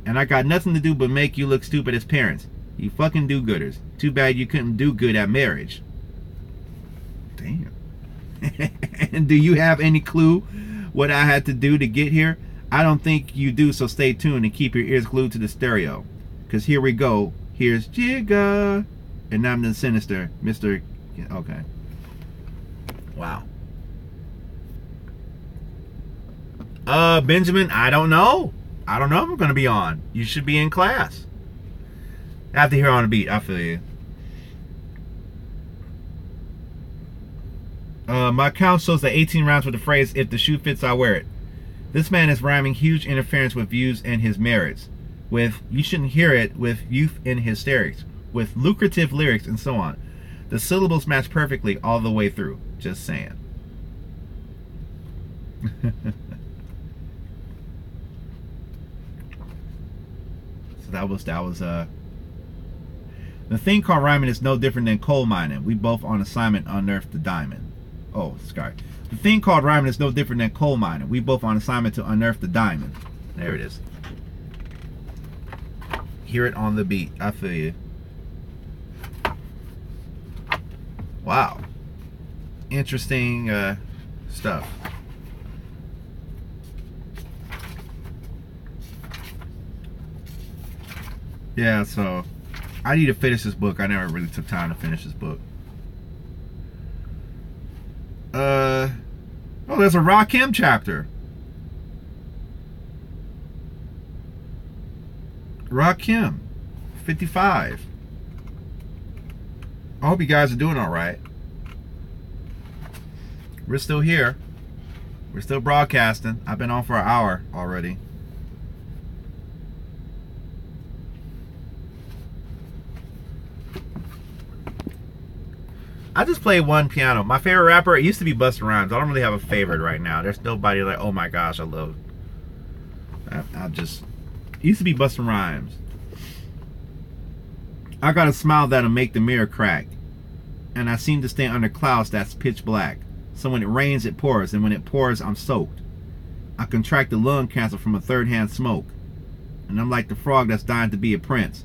And I got nothing to do but make you look stupid as parents. You fucking do-gooders. Too bad you couldn't do good at marriage. Damn. And do you have any clue what I had to do to get here? I don't think you do, so stay tuned and keep your ears glued to the stereo. Because here we go. Here's Jigga. And I'm the sinister Mr. Okay. Wow. Benjamin, I don't know. I don't know if I'm going to be on. You should be in class. After here on the beat, I feel you. My count shows that 18 rounds with the phrase, if the shoe fits, I'll wear it. This man is rhyming huge interference with views and his merits. With, you shouldn't hear it, with youth in hysterics. With lucrative lyrics and so on. The syllables match perfectly all the way through. Just saying. So that was the thing called rhyming is no different than coal mining. We both on assignment unearth the diamond. Oh, sorry. The thing called rhyming is no different than coal mining. We both on assignment to unearth the diamond. There it is. Hear it on the beat. I feel you. Wow. Interesting stuff. Yeah, so I need to finish this book. I never really took time to finish this book. Oh, there's a Rakim chapter. Rakim, 55. I hope you guys are doing all right. We're still here. We're still broadcasting. I've been on for an hour already. I just play one piano. My favorite rapper, it used to be Busta Rhymes. I don't really have a favorite right now. There's nobody like, oh my gosh, I love. I just, it used to be Busta Rhymes. I got a smile that'll make the mirror crack. And I seem to stay under clouds that's pitch black. So when it rains, it pours. And when it pours, I'm soaked. I contract the lung cancer from a third-hand smoke. And I'm like the frog that's dying to be a prince.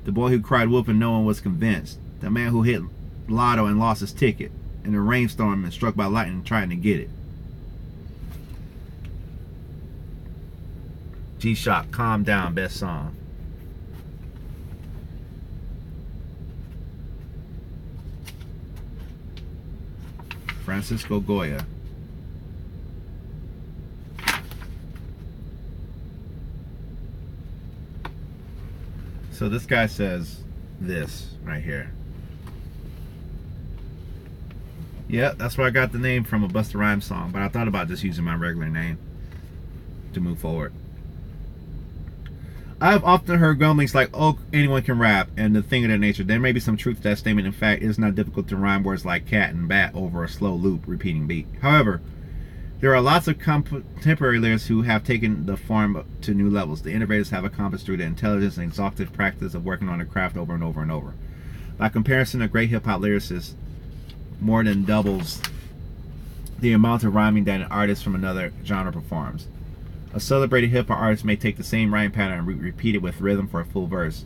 The boy who cried wolf and no one was convinced. The man who hit lotto and lost his ticket in a rainstorm and struck by lightning trying to get it. G-Shock, Calm Down, best song. Francisco Goya. So this guy says this right here. Yeah, that's where I got the name from, a Busta Rhymes song, but I thought about just using my regular name to move forward. I've often heard grumblings like, oh, anyone can rap, and the thing of that nature. There may be some truth to that statement. In fact, it is not difficult to rhyme words like cat and bat over a slow loop repeating beat. However, there are lots of contemporary lyrics who have taken the form to new levels. The innovators have accomplished through the intelligence and exhaustive practice of working on the craft over and over and over. By comparison, a great hip-hop lyricist more than doubles the amount of rhyming that an artist from another genre performs. A celebrated hip-hop artist may take the same rhyme pattern and repeat it with rhythm for a full verse.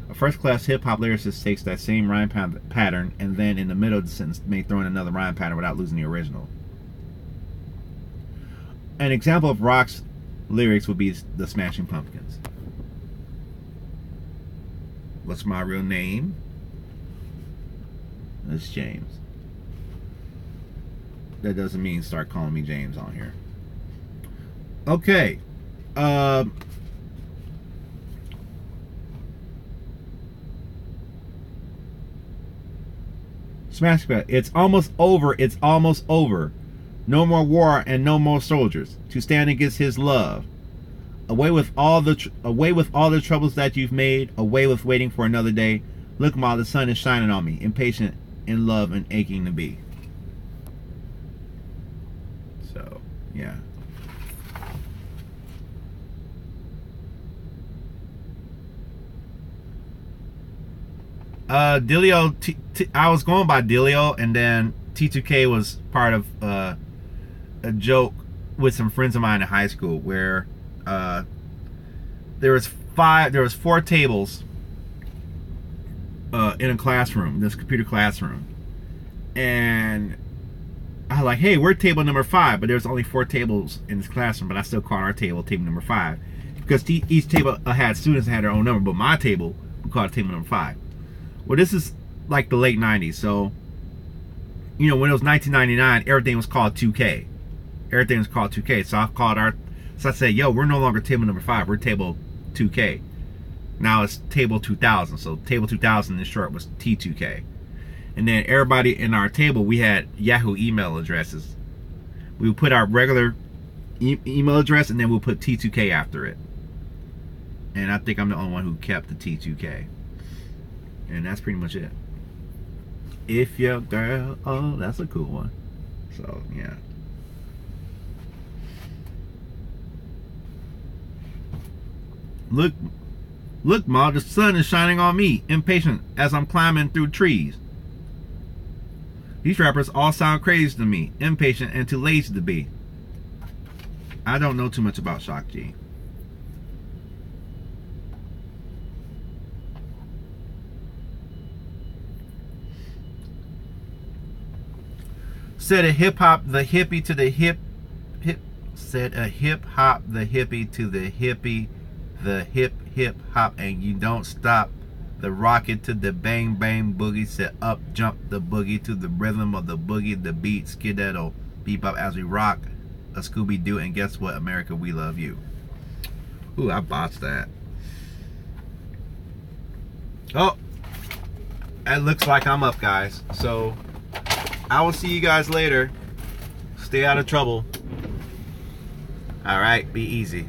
A first-class hip-hop lyricist takes that same rhyme pattern and then in the middle of the sentence may throw in another rhyme pattern without losing the original. An example of rock's lyrics would be the Smashing Pumpkins. What's my real name? It's James. That doesn't mean start calling me James on here. Okay. Smash Cut. It's almost over. It's almost over. No more war and no more soldiers to stand against his love. Away with all the troubles that you've made. Away with waiting for another day. Look, Ma, the sun is shining on me. Impatient, in love, and aching to be. So, yeah. Dillio, I was going by Dillio, and then T2K was part of a joke with some friends of mine in high school where there was 4 tables in a classroom, this computer classroom, and I was like, hey, we're table number 5, but there's only 4 tables in this classroom, but I still called our table number 5 because each table had students that had their own number, but my table we called table number 5. Well, this is like the late 90s, so you know, when it was 1999, everything was called 2K. Everything was called 2K. So I said, yo, we're no longer table number 5, we're table 2K. Now it's table 2000. So table 2000 in short was T2K. And then everybody in our table, we had Yahoo email addresses. We would put our regular email address and then we'll put T2K after it. And I think I'm the only one who kept the T2K. And that's pretty much it. If your girl, oh, that's a cool one. So, yeah. Look, Ma, the sun is shining on me, impatient as I'm climbing through trees. These rappers all sound crazy to me, impatient and too lazy to be. I don't know too much about Shock G. Said a hip hop the hippie to the hip. Said a hip hop the hippie to the hippie, the hip hop, and you don't stop. The rocket to the bang bang boogie. Said up jump the boogie to the rhythm of the boogie, the beat skedaddle bebop as we rock a Scooby Doo, and guess what? America, we love you. Ooh, I botched that. Oh, it looks like I'm up, guys. So I will see you guys later. Stay out of trouble. All right, be easy.